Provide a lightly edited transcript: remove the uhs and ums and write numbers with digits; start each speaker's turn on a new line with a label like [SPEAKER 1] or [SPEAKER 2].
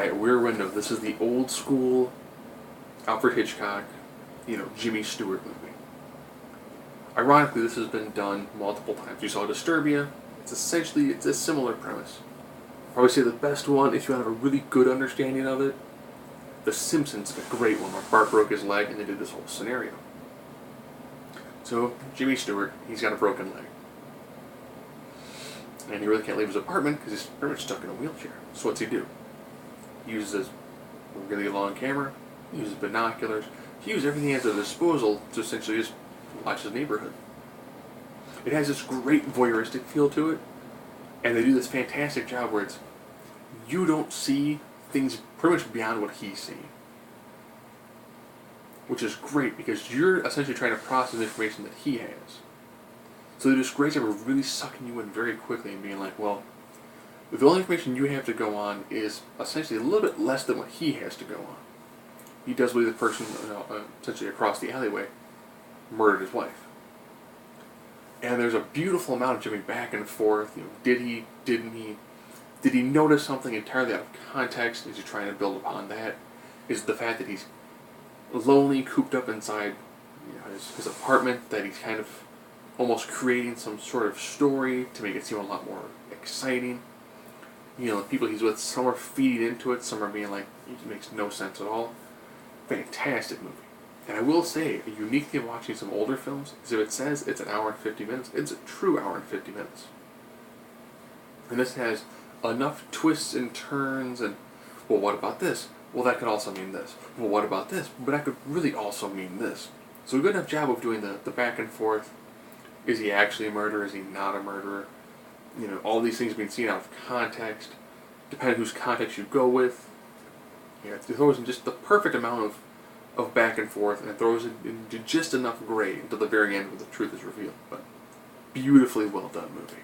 [SPEAKER 1] Alright, Rear Window. This is the old school Alfred Hitchcock, Jimmy Stewart movie. Ironically, this has been done multiple times. You saw Disturbia. It's a similar premise. I would say the best one, if you have a really good understanding of it, The Simpsons is a great one where Bart broke his leg and they did this whole scenario. So, Jimmy Stewart, he's got a broken leg. And he really can't leave his apartment because he's pretty much stuck in a wheelchair. So what's he do? He uses a really long camera, he uses binoculars, he uses everything at his disposal to essentially just watch his neighborhood. It has this great voyeuristic feel to it, and they do this fantastic job where you don't see things pretty much beyond what he's seeing. Which is great because you're essentially trying to process information that he has. So they do this great job of really sucking you in very quickly and being like, well, the only information you have to go on is essentially a little bit less than what he has to go on. He does believe the person, essentially across the alleyway, murdered his wife. And there's a beautiful amount of jumping back and forth. Did he? Didn't he? Did he notice something entirely out of context? Is he trying to build upon that? Is it the fact that he's lonely, cooped up inside his apartment, that he's kind of almost creating some sort of story to make it seem a lot more exciting? The people he's with, some are feeding into it, some are being like, it makes no sense at all. Fantastic movie. And I will say, a unique thing watching some older films is if it says it's an hour and 50 minutes, it's a true hour and 50 minutes. And this has enough twists and turns and, well, what about this? Well, that could also mean this. Well, what about this? But that could really also mean this. So a good enough job of doing the back and forth. Is he actually a murderer? Is he not a murderer? All these things being seen out of context. Depending on whose context you go with. It throws in just the perfect amount of back and forth, and it throws it into just enough gray until the very end where the truth is revealed. But beautifully well done movie.